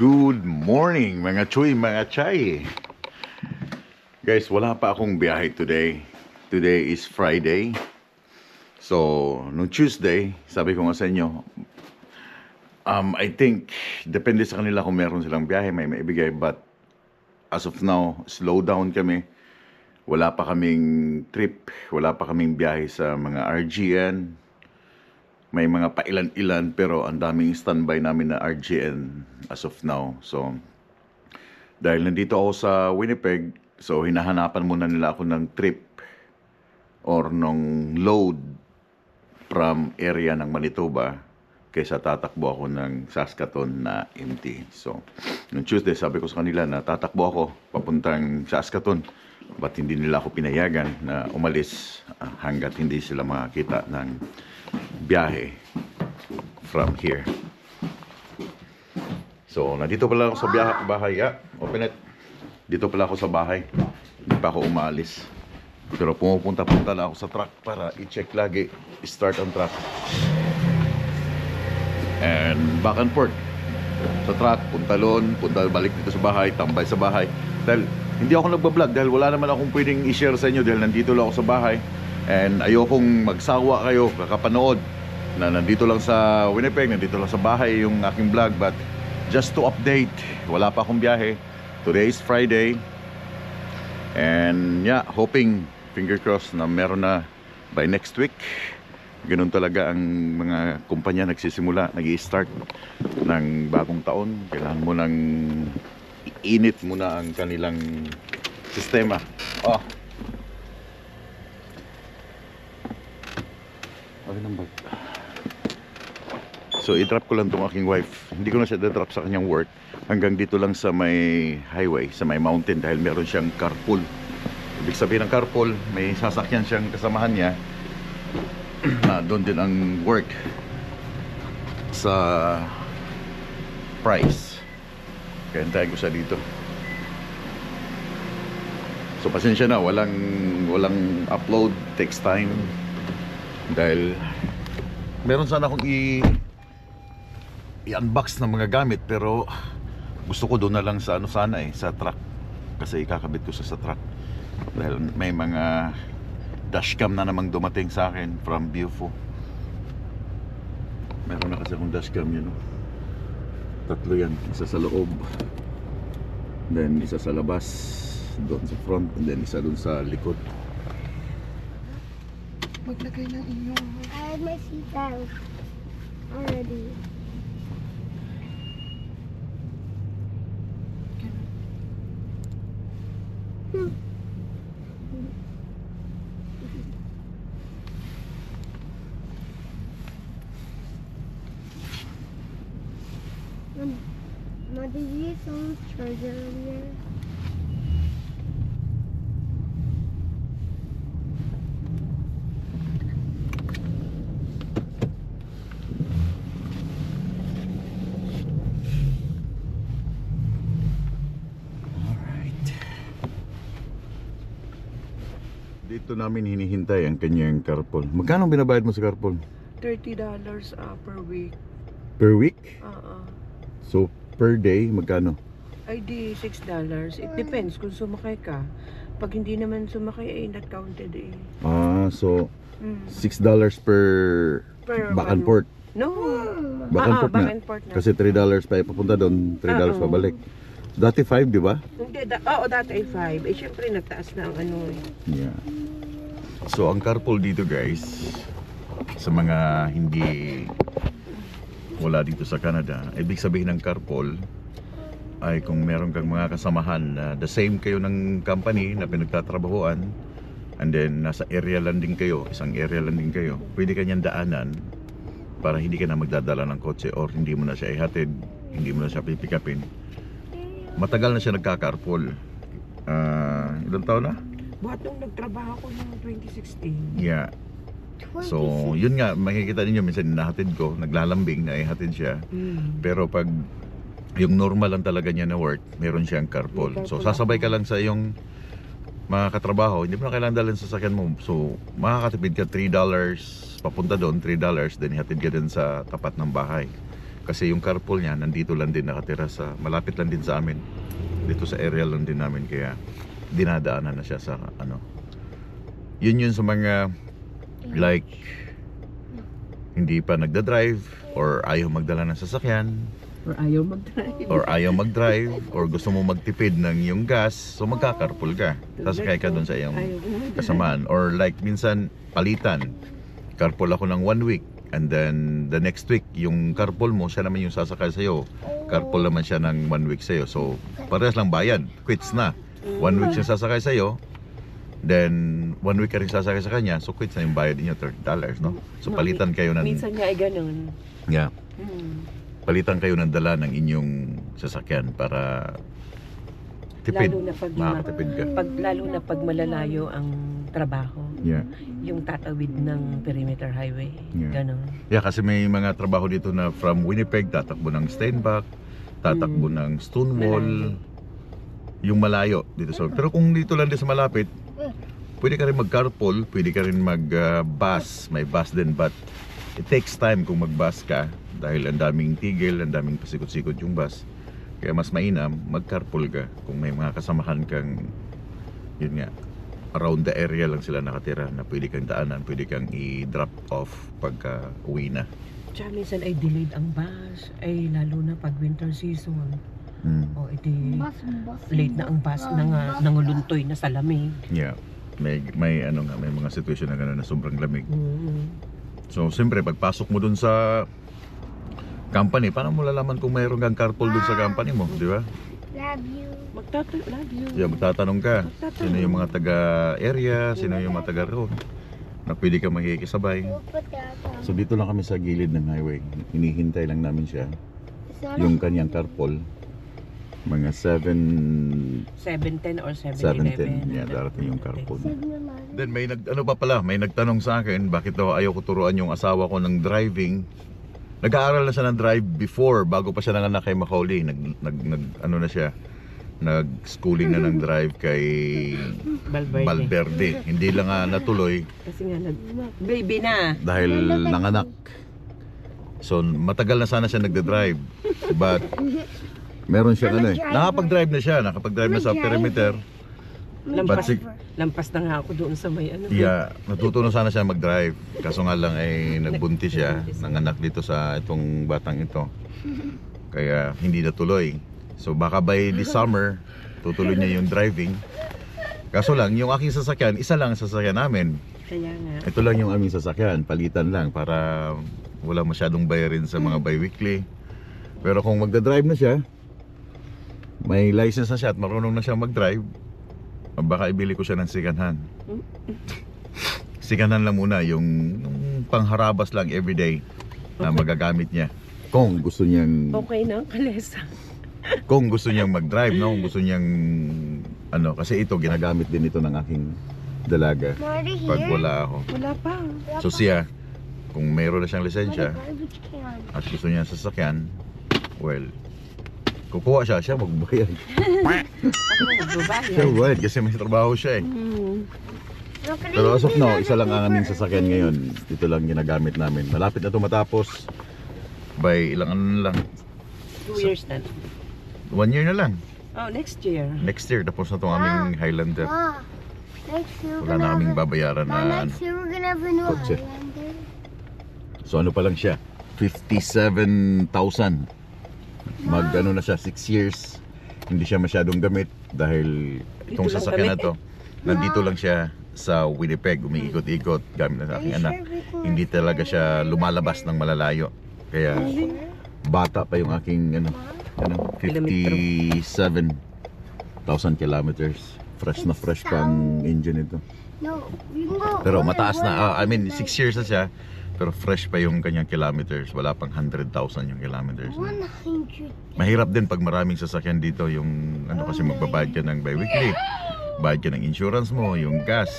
Good morning mga choy, mga chay. Guys, wala pa akong biyahe today. Today is Friday. So, nung Tuesday, sabi ko nga sa inyo, I think, depende sa kanila kung meron silang biyahe, may maibigay. But, as of now, slow down kami. Wala pa kaming trip, wala pa kaming biyahe sa mga RGN. May mga pailan-ilan pero ang daming standby namin na RGN as of now. So, dahil nandito ako sa Winnipeg, so hinahanapan muna nila ako ng trip or ng load from area ng Manitoba kaysa tatakbo ako ng Saskatoon na empty. So, noong Tuesday sabi ko sa kanila na tatakbo ako papuntang Saskatoon. But hindi nila ako pinayagan na umalis hanggat hindi sila makakita ng biyahe from here. So, nandito pala ako sa bahay. Open it. Dito pala ako sa bahay. Hindi pa ako umalis. Pero pumupunta-punta na ako sa truck para i-check lagi. Start ang truck. And back and forth. Sa truck, punta balik dito sa bahay, tambay sa bahay. Dahil hindi ako nagbablog dahil wala naman akong pwedeng i-share sa inyo dahil nandito lang ako sa bahay. And ayokong magsawa kayo kakapanood na nandito lang sa Winnipeg, nandito lang sa bahay yung aking vlog. But just to update, wala pa akong biyahe. Today is Friday. And yeah, hoping, finger crossed na meron na by next week. Ganun talaga ang mga kumpanya nagsisimula, nag-i-start ng bagong taon. Kailangan mo nang iinit muna ang kanilang sistema. So i-drop ko lang tong aking wife. Hindi ko na siya i-drop sa kanyang work hanggang dito lang sa may highway, sa may mountain dahil meron siyang carpool. Ibig sabihin ng carpool, may sasakyan siyang kasamahan niya na doon din ang work sa Price. Kaya hintayin ko siya dito. So pasensya na, walang upload, takes time dahil meron sana akong i-unbox ng mga gamit pero gusto ko doon na lang sa sa truck kasi ikakabit ko sa truck dahil may mga dashcam na namang dumating sa akin from Beaufort. Meron na kasi akong dashcam yun, no? Tatlo yan, isa sa loob, then isa sa labas doon sa front, and then isa doon sa likod. Maglagay ng inyong I have my seatbelt already. Did you use someone's charger earlier? Dito namin hinihintay ang kanyang carpool. Magkano binabayad mo sa carpool? $30 per week. Per week? So, per day, magkano? Ay di $6. It depends kung sumakay ka. Pag hindi naman sumakay ay not counted eh. So $6 per back and forth. No. Back and forth back na. and forth na. Kasi $3 pa papunta doon, $3 pabalik. Dati 5, di ba? Hindi, dati ay 5. Eh syempre nagtaas na ang ano eh. Yeah. So ang carpool dito guys, sa mga hindi wala dito sa Canada, ibig sabihin ng carpool ay kung meron kang mga kasamahan na the same kayo ng company na pinagtatrabahuan, and then nasa area lang din kayo, isang area lang din kayo, pwede kanyang daanan para hindi ka na magdadala ng kotse or hindi mo na siya ihatid, hindi mo na siya pipikapin. Matagal na siya nagka-carpool. Ilang taon na? Buhat nung nagtrabaho ko noong 2016. Yeah. So, yun nga, makikita ninyo minsan nahatid ko, naglalambing na ihatid siya. Pero pag yung normal lang talaga niya na work, meron siyang carpool. So, sasabay ka lang sa yung mga katrabaho, hindi mo na kailangan dalhin sa sasakyan mo. So, makakatipid ka $3, papunta doon, $3, then ihatid ka din sa tapat ng bahay. Kasi yung carpool niya nandito lang din nakatira sa malapit lang din sa amin. Dito sa area lang din namin kaya dinadaanan na siya sa ano. Yun sa mga like hindi pa nagda-drive or ayaw magdala ng sasakyan Or ayaw mag-drive. or ayaw mag-drive or gusto mo magtipid ng yung gas, so magka-carpool ka. Sasakay ka doon sa iyong kasamaan or like minsan palitan. Carpool ako ng 1 week and then the next week yung carpool mo siya naman yung sasakay sa iyo. Carpool naman siya ng 1 week sa iyo. So parehas lang bayad, quits na. 1 week siya sasakay sa iyo. Then 1 week ka rin sasakay sa kanya, so quits na yung bayad niyo $30, no? So palitan kayo ng Minsan nga ay ganun. yeah, Hmm. palitan kayo ng dala ng inyong sasakyan para tipid. Lalo na pag, Makakatipid ka. lalo na pag malalayo ang trabaho. Yeah. Yung tatawid ng perimeter highway. Yeah. Ganon. Yeah, kasi may mga trabaho dito na from Winnipeg, tatakbo ng Steinbach, tatakbo ng Stonewall, yung malayo dito sa. Pero kung dito lang din sa malapit, pwede ka rin mag-carpool, pwede ka rin mag-bus, may bus din, but it takes time kung mag-bus ka dahil ang daming tigil, ang daming pasikot-sikot yung bus. Kaya mas mainam, mag-carpool ka kung may mga kasamahan kang, yun nga, around the area lang sila nakatira na pwede kang daanan, pwede kang i-drop off pagka uwi na. Tsaka minsan ay delayed ang bus. Ay lalo na pag winter season. O iti late na ang bus nanguluntoy na sa lamig. Yeah. May ano nga, may mga situation na gano'n na sobrang lamig. Mm. So, siyempre, pagpasok mo dun sa company, paano mo lalaman kung mayroon kang carpool dun sa company mo, di ba? Love you. Love you. Yeah, magtatanong ka, sino yung mga taga-area, sino yung mga taga-road, na pwede ka makikisabay. So, dito lang kami sa gilid ng highway. Hinihintay lang namin siya, yung kanyang carpool. Mga 7:10 or 7:11. 7:10, yeah, darating yung carpool. Then may may nagtanong sa akin bakit daw ayaw ko turuan yung asawa ko ng driving. Nag-aaral na siya ng drive before, bago pa siya nanganak kay Macaulay. Ano na siya, nag-schooling na ng drive kay Valverde. Hindi lang nga natuloy Kasi nga baby na. dahil nanganak. So matagal na sana siya nagde-drive. But meron siya nakapag-drive na siya, nakapag-drive na sa perimeter. Lampas na nga ako doon sa may ano. Yeah, natuto na sana siya mag-drive. Kaso nga lang ay nagbuntis siya, nanganak dito sa itong batang ito. Kaya hindi natuloy. So baka by this summer, tutuloy niya yung driving. Kaso lang, yung aking sasakyan, isa lang ang sasakyan namin. Kaya nga. Ito lang yung aming sasakyan, palitan lang para wala masyadong bayarin sa mga bi-weekly. Pero kung magda-drive na siya, may license na siya at marunong na siya mag-drive, baka ibili ko siya ng second hand. Second hand lang muna, yung pangharabas lang everyday na magagamit niya. Kung gusto niyang Okay na, kalesa. kung gusto niyang mag-drive, no? Kung gusto niyang ano, kasi ito ginagamit din ito ng aking dalaga pag wala ako. Wala pa. So siya, kung mayroon na siyang lisensya Garbage can. at gusto niya sasakyan, well, kukuha siya magbayad. Ako magbabayad. Siya magbayad kasi may trabaho siya eh. Pero as of now, isa lang ang aming sasakyan ngayon. Dito lang ginagamit namin. Malapit na ito matapos. By ilang ano na lang, 2 years na. 1 year na lang. Oh, next year. Next year tapos na itong aming Highlander. Ma, next year Wala na kaming babayaran Ma, na ano. next year we're gonna have a new Kotse. Highlander. So ano pa lang siya, 57,000. Ano na siya, 6 years. Hindi siya masyadong gamit dahil itong Dito lang sasakyan na kami. to, nandito lang siya sa Winnipeg, umiikot-ikot gamit ng aking anak. Hindi talaga siya lumalabas ng malalayo. Kaya bata pa yung aking 57,000 kilometers. Fresh na fresh pa ang engine ito. No, we can go. Pero mataas na, I mean 6 years na siya. Pero fresh pa yung kanyang kilometers. Wala pang 100,000 yung kilometers. 100. Mahirap din pag maraming sasakyan dito. Yung ano kasi magbabayad ka ng bi-weekly. Bayad ka ng insurance mo, yung gas.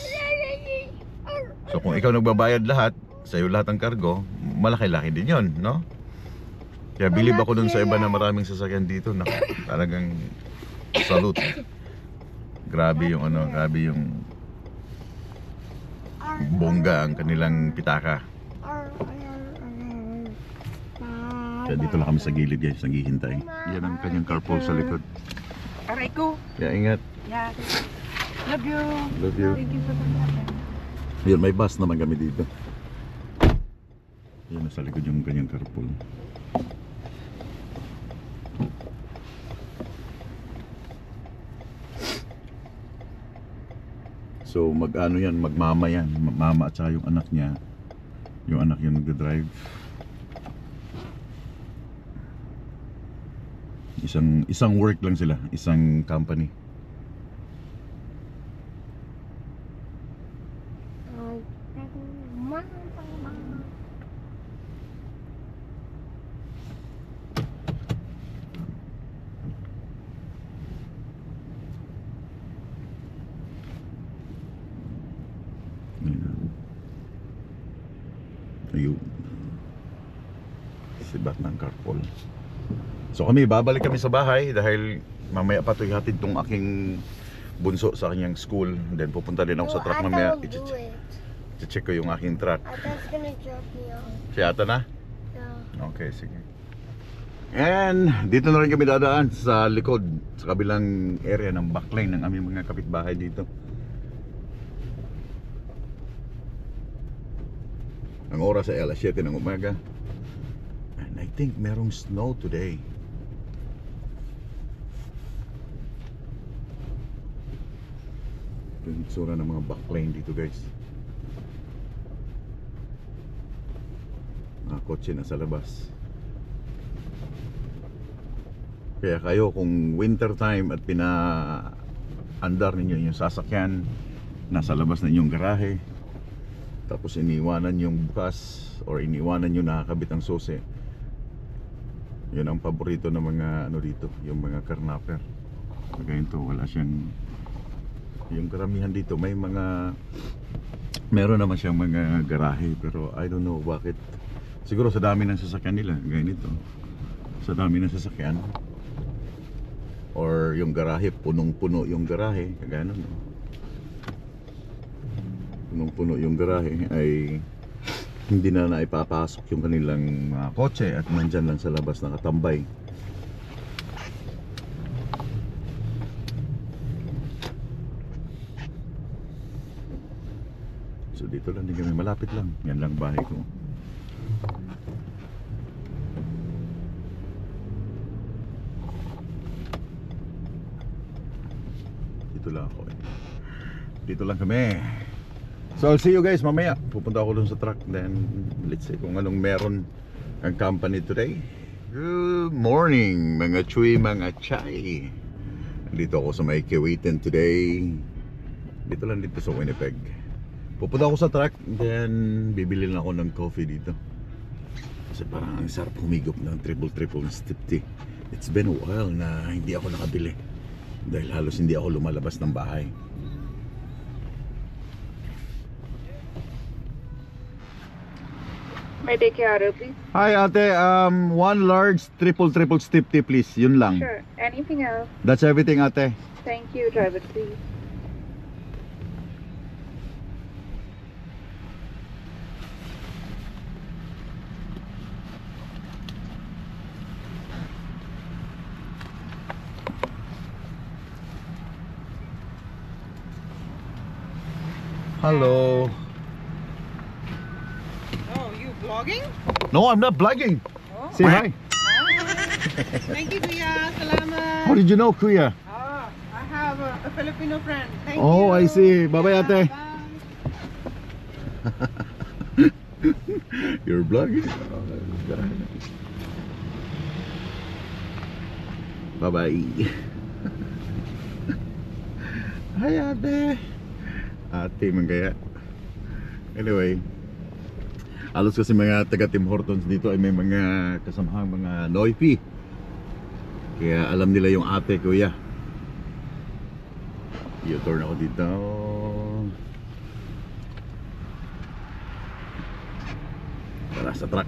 So kung ikaw nagbabayad lahat, sa'yo lahat ng kargo, malaki-laki din yon, no? Kaya bilib ako dun sa iba na maraming sasakyan dito. Na talagang salute. Grabe yung grabe yung bongga ang kanilang pitaka. Kaya dito lang kami sa gilid guys, naghihintay. Yan ang kanyang carpool sa likod. Aray ko. Kaya ingat. Yeah. Love you. Love you. Thank you for the Yun, may bus naman kami dito. Yan sa likod yung kanyang carpool. So mag-ano yan, magmama yan. Mama at saka yung anak niya. Yung anak yung nagdadrive. Isang work lang sila, isang company. Ayun. Sibat ng carpool. So kami, babalik kami sa bahay dahil mamaya pa ito ihatid tong aking bunso sa kanyang school. Then pupunta din ako sa truck mamaya. I-check ko yung aking truck. Ata's gonna drop me off. Si Ata na? Yeah. Okay, sige. And dito na rin kami dadaan sa likod, sa kabilang area ng backline ng aming mga kapitbahay dito. Ang oras ay alas 7 ng umaga. And I think merong snow today. Ito yung itsura ng mga backline dito guys. Mga kotse na sa labas. Kaya kayo kung winter time at pina-andar ninyo yung sasakyan nasa labas na inyong garahe, tapos iniwanan yung bukas or iniwanan yung nakakabit ang susi, yun ang paborito ng mga ano dito, yung mga karnapper. Kaya ito, wala siyang, yung karamihan dito may mga, meron naman siyang mga garahe, pero I don't know bakit. Siguro sa dami ng sasakyan nila, gaya nito, sa dami ng sasakyan, or yung garahe, punong-puno yung garahe, kagaya nun, no? Punong-puno yung garahe ay hindi na naipapasok yung kanilang mga kotse at nandyan lang sa labas nakatambay. So dito lang din kami, malapit lang, yan lang bahay ko. Dito lang ako eh. Dito lang kami. So I'll see you guys mamaya. Pupunta ako dun sa truck. Then let's see kung anong meron ang company today. Good morning mga chuy, mga chay. Dito ako sa may Kewitin today. Dito lang dito sa Winnipeg. Pupunta ako sa truck. Then bibili lang ako ng coffee dito. Kasi parang ang sarap humigop ng triple na steep tea. It's been a while na hindi ako nakabili. Dahil halos hindi ako lumalabas ng bahay. May take your order, please. Hi ate, one large triple steep tea please. Yun lang. Sure. Anything else? That's everything ate. Thank you. Drive it, please. Hello. Oh, you vlogging? No, I'm not vlogging. Oh. Say hi. Thank you, Kuya. Salamat. How did you know Kuya? Oh, I have a Filipino friend. Thank you. Oh, I see. Bye-bye, ate. Bye. You're vlogging? Bye-bye. Hi ate. Ate man kaya. Anyway, halos kasi mga taga Tim Hortons dito ay may mga kasamahang mga Noipi. Kaya alam nila yung ate, kuya. U-turn ako dito. Para sa truck.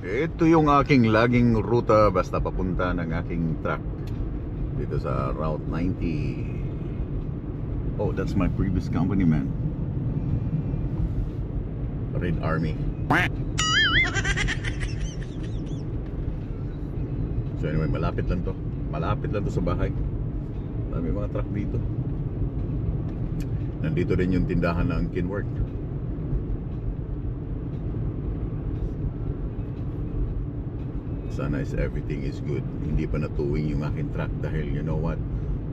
Ito yung aking laging ruta basta papunta ng aking truck. Dito sa Route 90. Oh, that's my previous company, man. Red Army. So anyway, malapit lang to. Malapit lang to sa bahay. Dami mga truck dito. Nandito rin yung tindahan ng Kenworth. Sana is everything is good. Hindi pa natuwing yung aking truck dahil you know what?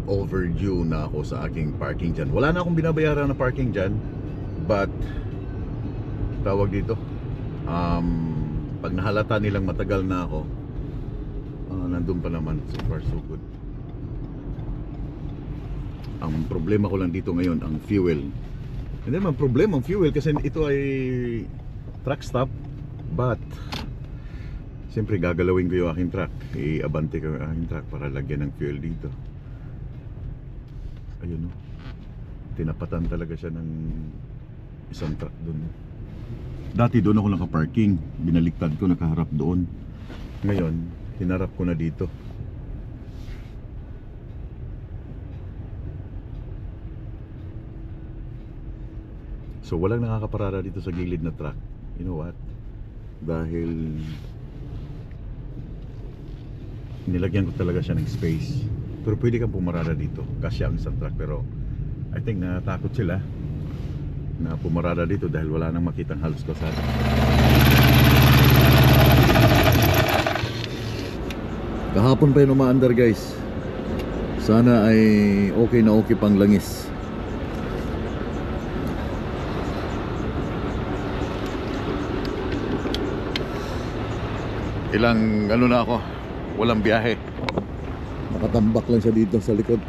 Overdue na ako sa aking parking dyan. Wala na akong binabayaran na parking dyan. But tawag dito, pag nahalata nilang matagal na ako, nandun pa naman. So far so good. Ang problema ko lang dito ngayon ang fuel. Hindi naman problema ang fuel kasi ito ay truck stop. But siyempre gagalawin ko yung aking truck. I-abante ko yung aking truck para lagyan ng fuel dito. Ayun o. Tinapatan talaga siya ng isang truck doon. Dati doon ako nakaparking. Binaliktad ko, nakaharap doon. Ngayon, hinarap ko na dito. So walang nakakaparada dito sa gilid na truck. You know what? Dahil nilagyan ko talaga siya ng space. Pero pwede kang pumarada dito. Kasya ang isang truck. Pero I think natakot sila na pumarada dito dahil wala nang makitang halos kalsada. Kahapon pa yung umaandar guys. Sana ay okay na okay pang langis. Ilang ano na ako, walang biyahe. Nakatambak lang siya dito sa likod.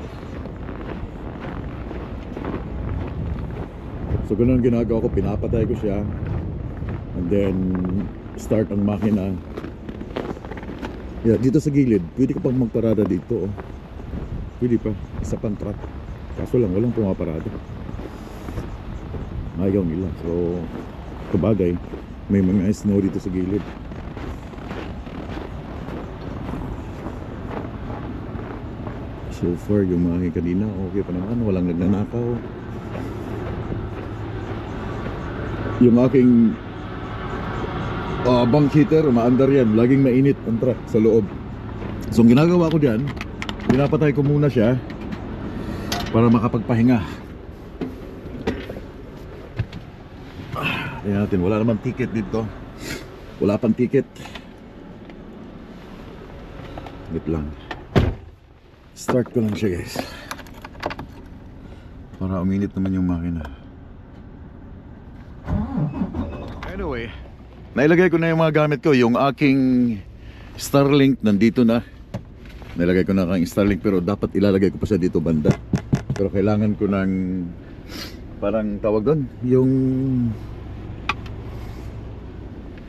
So ganun ang ginagawa ko, pinapatay ko siya. And then start ang makina. Yeah, dito sa gilid, pwede ka pang magparada dito. Pwede pa, isa pang truck. Kaso lang, walang pumaparada. Ayaw nila. So, kabagay, may mga snow dito sa gilid. So far, yung mga kanina, okay pa naman. Walang nagnanakaw. Yung aking bank heater, umaandar yan. Laging mainit ang truck sa loob. So, ang ginagawa ko dyan, pinapatay ko muna siya para makapagpahinga. Tingnan natin, wala naman ticket dito. Wala pang ticket. Wait lang. Start ko lang siya guys para uminit naman yung makina. Anyway, nailagay ko na yung mga gamit ko. Yung aking Starlink nandito na. Nailagay ko na aking Starlink pero dapat ilalagay ko pa siya dito banda. Pero kailangan ko ng parang tawag doon, yung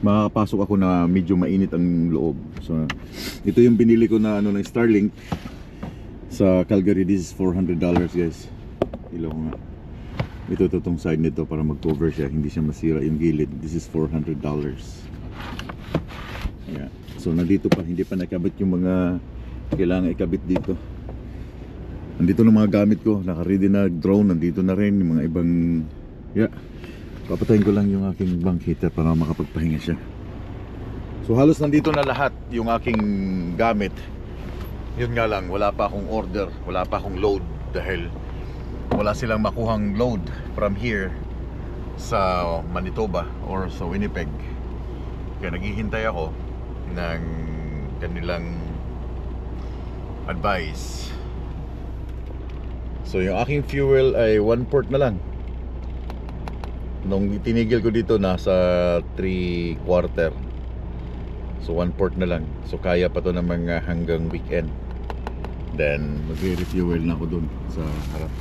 makapasok ako na medyo mainit ang loob. So ito yung binili ko na ano ng Starlink sa Calgary. This is $400 guys. Ilaw ko nga. Ito tong side nito para mag-cover siya, hindi siya masira yung gilid. This is $400. Yeah. So nandito pa, hindi pa nakabit yung mga kailangan ikabit dito. Nandito na mga gamit ko, naka-ready na drone, nandito na rin yung mga ibang papatayin ko lang yung aking bank heater para makapagpahinga siya. So halos nandito na lahat yung aking gamit. Yun nga lang, wala pa akong order, wala pa akong load dahil wala silang makuhang load from here sa Manitoba or sa Winnipeg. Kaya naghihintay ako ng kanilang advice. So yung aking fuel ay 1 quart na lang. Nung itinigil ko dito nasa 3/4. So 1 quart na lang. So kaya pa to ng mga hanggang weekend. Then mag-refuel na ako dun sa harap.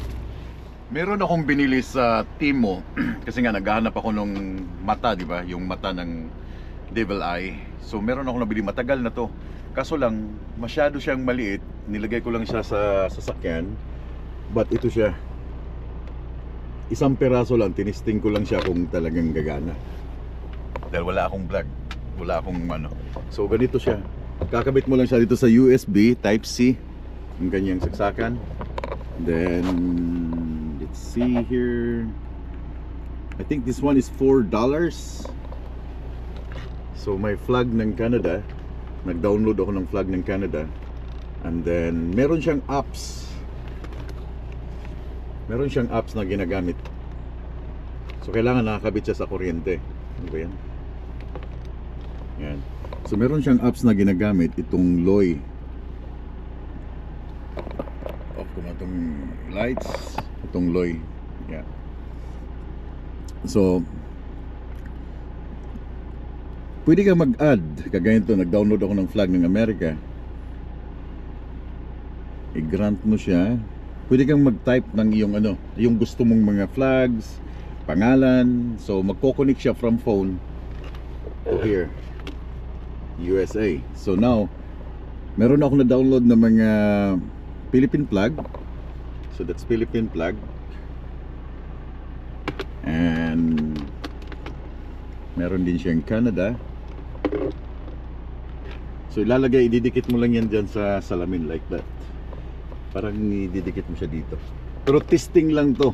Meron akong binili sa Timo kasi nga naghahanap ako nung mata, di ba? Yung mata ng Devil Eye. So meron ako nabili, matagal na to. Kaso lang masyado siyang maliit. Nilagay ko lang siya sa sasakyan. But ito siya. Isang peraso lang, tinisting ko lang siya kung talagang gagana. Dahil wala akong vlog, wala akong ano. So ganito siya. Kakabit mo lang siya dito sa USB Type-C. Yung ganyang saksakan. Then let's see here. I think this one is $4. So may flag ng Canada. nag-download ako ng flag ng Canada. And then meron siyang apps. Meron siyang apps na ginagamit. So kailangan nakakabit siya sa kuryente. Ano ba yan? Yan. So meron siyang apps na ginagamit, itong Loy. Off ko na itong lights. Itong Loy. Yan. So pwede ka mag-add. Kagaya ito, nag-download ako ng flag ng Amerika. I-grant mo siya. Pwede kang mag-type ng iyong yung gusto mong mga flags, pangalan. So magko-connect siya from phone to here, USA. So now meron ako na-download na mga Philippine flag. So that's Philippine flag. And meron din siyang Canada. So ilalagay, ididikit mo lang yan dyan sa salamin like that. Parang ididikit mo siya dito. Pero testing lang to.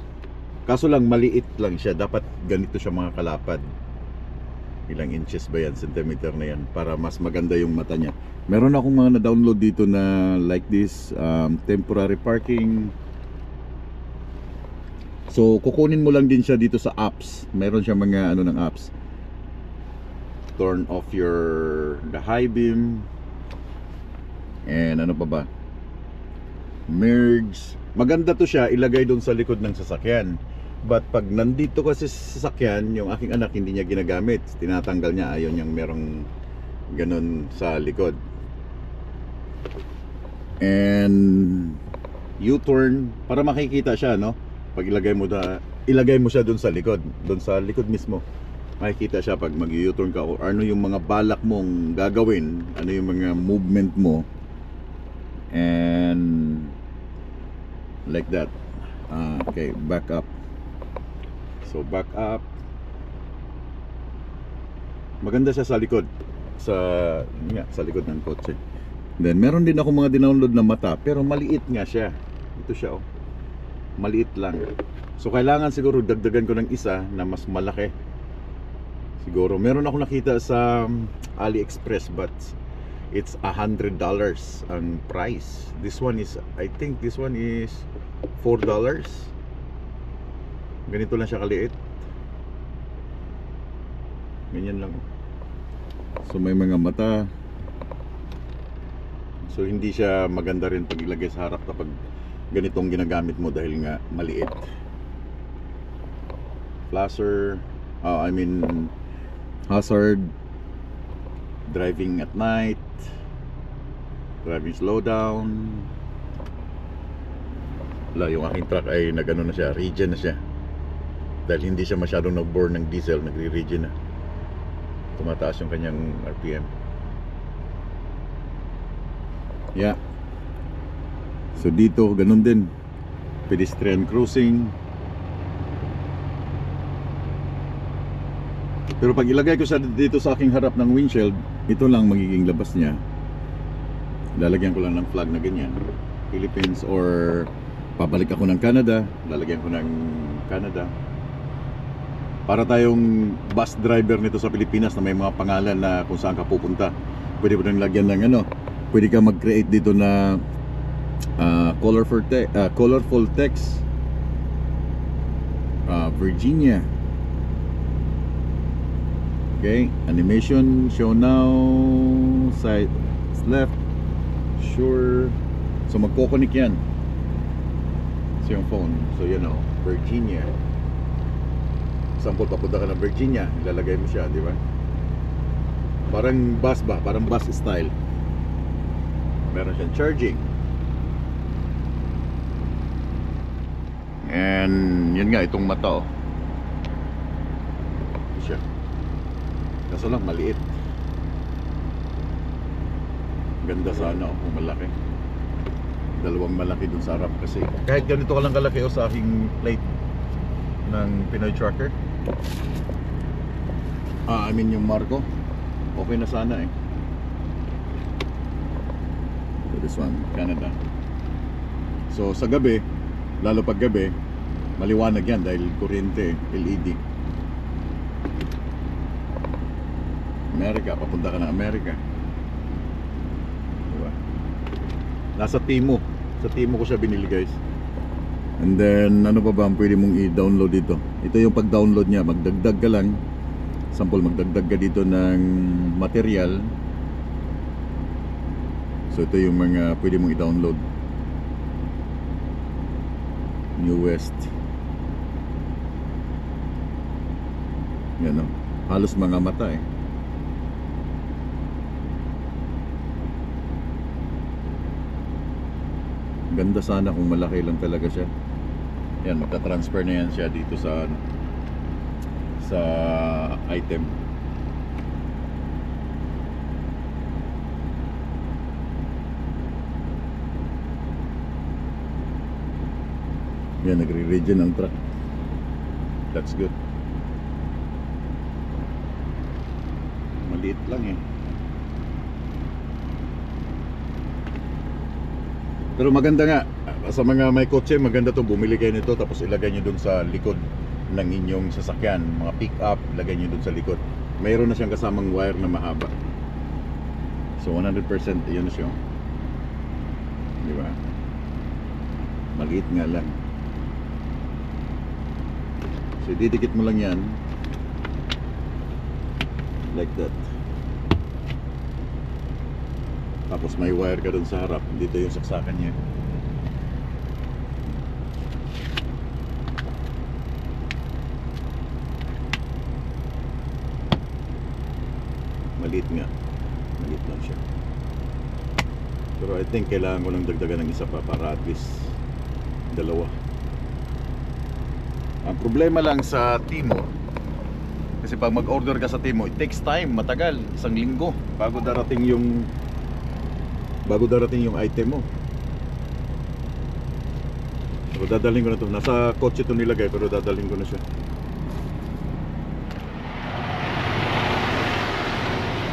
Kaso lang maliit lang siya. Dapat ganito siya mga kalapad. Ilang inches ba yan? Centimeter na yan. Para mas maganda yung mata niya. Meron akong mga na-download dito na like this. Temporary parking. So kukunin mo lang din siya dito sa apps. Meron siya mga ng apps. Turn off the high beam. And ano pa ba? Merge. Maganda to siya ilagay doon sa likod ng sasakyan. But pag nandito kasi sa sasakyan, yung aking anak hindi niya ginagamit. Tinatanggal niya, ayaw niyang merong ganun sa likod. And U-turn para makikita siya, no? Pag ilagay mo siya doon sa likod mismo. Makikita siya pag mag-U-turn ka o ano yung mga balak mong gagawin, ano yung mga movement mo. And like that. Okay, back up. So back up. Maganda siya sa likod. Sa likod ng kotse. Then meron din ako mga dinownload na mata, pero maliit nga siya. Ito siya, oh. Maliit lang. So kailangan siguro dagdagan ko ng isa na mas malaki. Siguro meron ako nakita sa AliExpress, but it's $100 ang price. This one is, I think this one is $4. Ganito lang siya kaliit. Ganyan lang. So may mga mata. So hindi siya maganda rin pag ilagay sa harap kapag ganitong ginagamit mo dahil nga maliit. Flasher, hazard, driving at night, driving slow down. Wala, yung aking truck ay nagano na siya, regen na siya. Dahil hindi siya masyadong nag-burn ng diesel, nagre-regen na. Tumataas yung kanyang RPM. Yeah. So dito, ganun din. Pedestrian crossing. Pero pag ilagay ko siya dito sa aking harap ng windshield, ito lang magiging labas niya. Lalagyan ko lang ng flag na ganyan, Philippines, or pabalik ako ng Canada, lalagyan ko ng Canada. Para tayong bus driver nito sa Pilipinas na may mga pangalan na kung saan ka pupunta. Pwede mo nang lagyan ng pwede ka mag-create dito na colorful text. Virginia. Okay, animation, show now, side left, sure. So magko-connect yan sa yung phone. So yan o, Virginia. Sample, papunta ka ng Virginia, ilalagay mo siya, di ba? Parang bus ba? Parang bus style. Meron siyang charging. And yun nga, itong mata, oh. Ito siya. Kaso lang maliit. Ganda sana, kung malaki. Dalawang malaki dun sa harap kasi. Kahit ganito ka lang kalaki sa aking plate ng Pinoy Trucker. Yung marko. Okay na sana eh. So this one, Canada. So sa gabi, lalo pag gabi, maliwanag yan dahil kuryente, LED. Amerika, papunta ka ng Amerika. Nasa Timo. Sa Timo ko siya binili, guys. And then, ano pa ba ang pwede mong i-download dito? Ito yung pag-download niya. Magdagdag ka lang. Sample, magdagdag ka dito ng material. So, ito yung mga pwede mong i-download. New West. Yan o. Halos mga mata eh. Ganda sana kung malaki lang talaga siya. Yan, magta-transfer na yan siya dito sa item. Yan, nagre-regen ang truck. That's good. Maliit lang eh. Pero maganda nga, sa mga may kotse, maganda to, bumili kayo nito tapos ilagay nyo dun sa likod ng inyong sasakyan. Mga pick up, ilagay nyo dun sa likod. Mayroon na siyang kasamang wire na mahaba. So 100% yun na siya. Di ba? Maliit nga lang. So didikit mo lang yan. Like that. Tapos may wire ka dun sa harap. Dito yung saksakan niya. Maliit nga. Maliit lang siya. Pero I think kailangan ko lang dagdagan ng isa pa para at least dalawa. Ang problema lang sa Timo, kasi pag mag-order ka sa Timo, it takes time, matagal, 1 linggo bago darating yung item mo. So dadalhin ko na to. Nasa kotse to nilagay pero dadalhin ko na siya.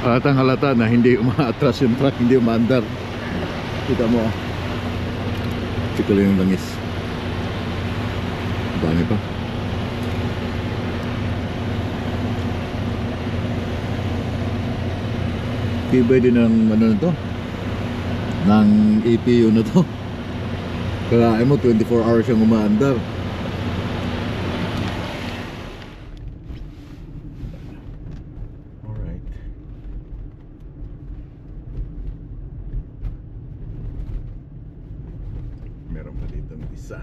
Halatang halata na hindi umaatras yung truck, hindi umaandar. Kita mo. Ito lang yung langis. Dami pa. Tibay din ng ano na to, ng APU na to. Kaya mo 24 hours siyang umaandar. Alright. Meron pa dito ng isa.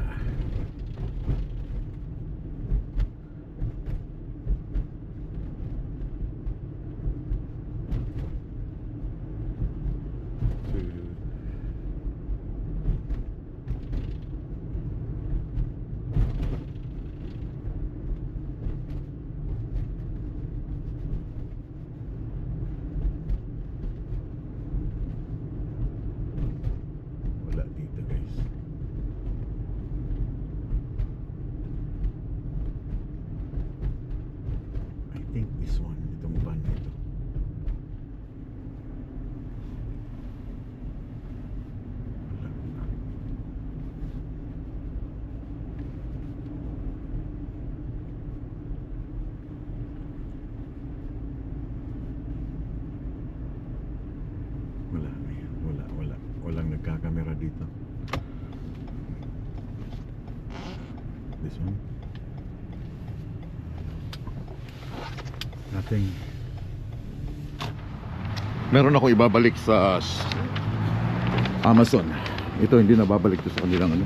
This one, itong van nito. Walang nagkakamera dito. This one. Nothing. Meron ako ibabalik sa Amazon. Ito hindi na babalik to sa kanilang ano.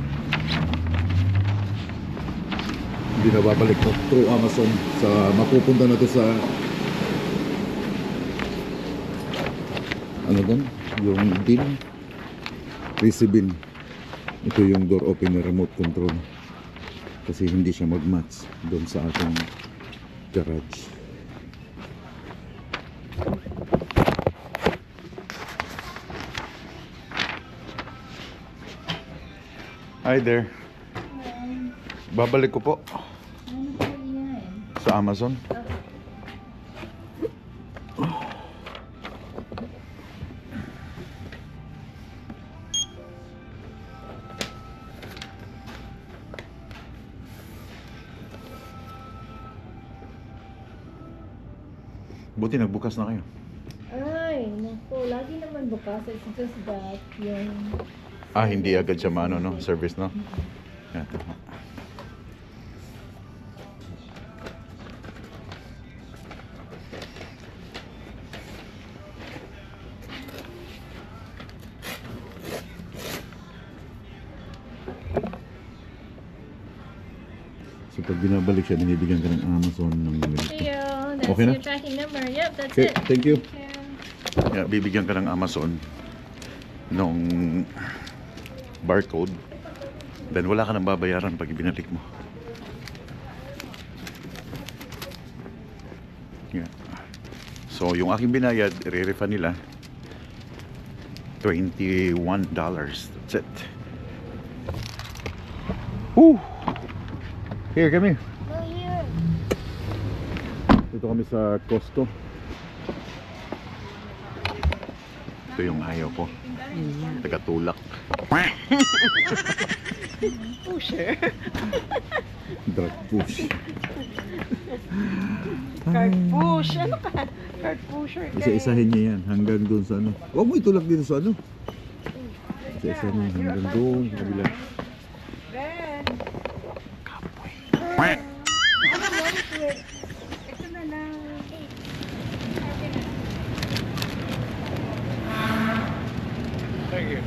Hindi na babalik to through Amazon. Mapupunta na to sa ano doon? Yung bin. PC bin. Ito yung door opener remote control. Kasi hindi siya mag-match doon sa ating garage. Hi there. Babalik ko po sa Amazon. Buti nagbukas na kayo. Ay, naku, lagi naman bukas. It's just that yung Hindi agad siya maano, no? Service, no? Yan, tama. So pag binabalik siya, binibigyan ka ng Amazon ng ganito. That's Okay na? your tracking number. Yep, that's Okay, it. thank you. Thank you. Yeah, bibigyan ka ng Amazon nung barcode. Then wala ka nang babayaran pag ibinalik mo. Yeah. So yung aking binayad, i-refund nila $21. That's it. Woo! Here, come here. No, here. Dito kami sa Costco. Ito yung ayaw ko. Tagatulak. Pusher. Drug push. Card push. Ano ka? Card pusher. Isa-isahin niya yan hanggang doon sa ano. Huwag mo itulak dito sa ano. Isa-isahin niya hanggang doon sa kabila. Ben. Kapoy. Ito na lang. Thank you.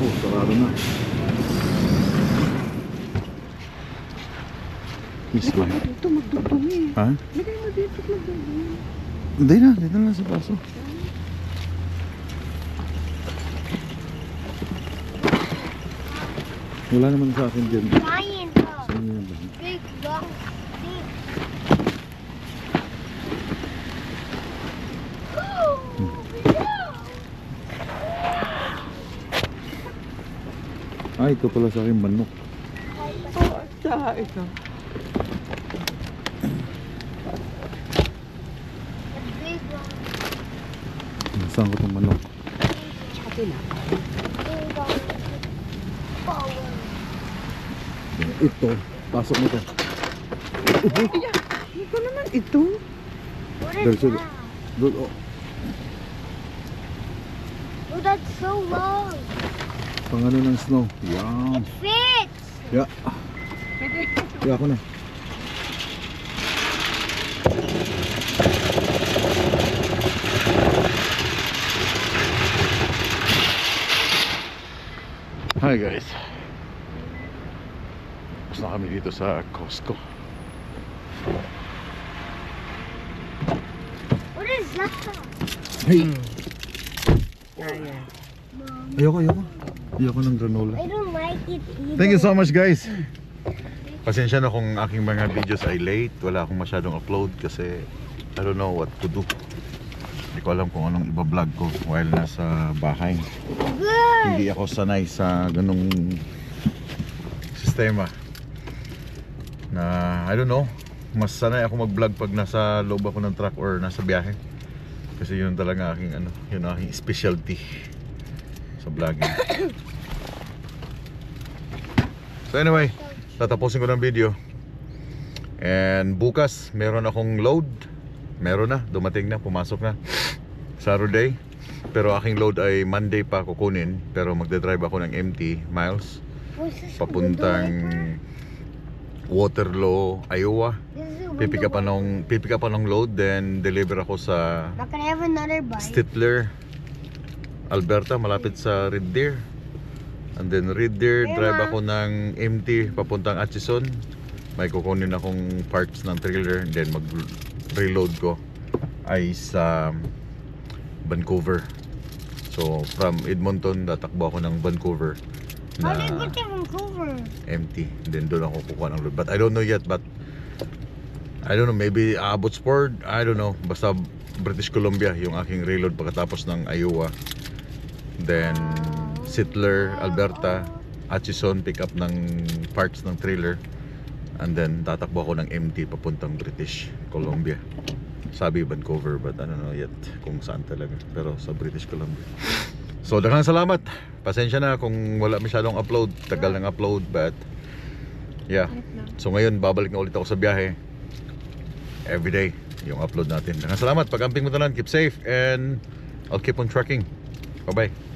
Oh, sarado na. Miss ba? Ito magdudumi. Ha? Lagay mo dito magdudumi. Hindi na, dito na sa baso. Wala naman sa akin dyan. Giant dog. Sa inyo na ba? Big dog. Big. Ito pala sa akin manok. Oh, ito. Big dog. Saan ko itong manok? Tsaka tinapay. Big dog. Power. Ito, pasok mo ito. Ito naman ito. What There's is a- that? Doon, oh, Oh, that's so long. pang ano ng snow. Yan. It fits. Yeah. Yeah, ako na. Hi guys. Tapos na kami dito sa Costco. What is that? Hey! Ayan. Ayoko. Ayoko ng granola. I don't like it either. Thank you so much guys. Pasensya na kung aking mga videos ay late. Wala akong masyadong upload kasi I don't know what to do. Hindi ko alam kung anong iba-vlog ko while nasa bahay. Good. Hindi ako sanay sa ganung sistema. Na I don't know. Mas sanay ako mag-vlog pag nasa loob ako ng truck or nasa biyahe. Kasi yun talaga aking ano, yun ang aking specialty sa vlogging. So anyway, tatapusin ko ng video. And bukas meron akong load. Meron na, dumating na, pumasok na. Saturday. Pero aking load ay Monday pa kukunin. Pero magdadrive ako ng empty miles What's this papuntang Waterloo, Iowa. This is a Pipick up ng load, then deliver ako sa Not gonna have another bite. Stitler, Alberta, malapit sa Red Deer. And then Red Deer, drive ako ng empty papuntang Atchison. May kukunin akong parts ng trailer, and then mag-reload ko ay sa Vancouver. So from Edmonton, tatakbo ako ng Vancouver How do you na get to Vancouver? empty. Then doon ako kukuha ng load. But I don't know yet, but I don't know, maybe Abbotsford, I don't know. Basta British Columbia yung aking reload pagkatapos ng Iowa. Then Sittler, Alberta, Atchison, pick up ng parts ng trailer. And then tatakbo ako ng empty papuntang British Columbia. sabi Vancouver, but I don't know yet kung saan talaga, pero sa British Columbia. So daghang salamat, pasensya na kung wala masyadong upload, tagal ng upload, but yeah, so ngayon babalik na ulit ako sa biyahe everyday yung upload natin. Daghang salamat, pag-amping mo tanan, keep safe and I'll keep on trucking. Bye bye.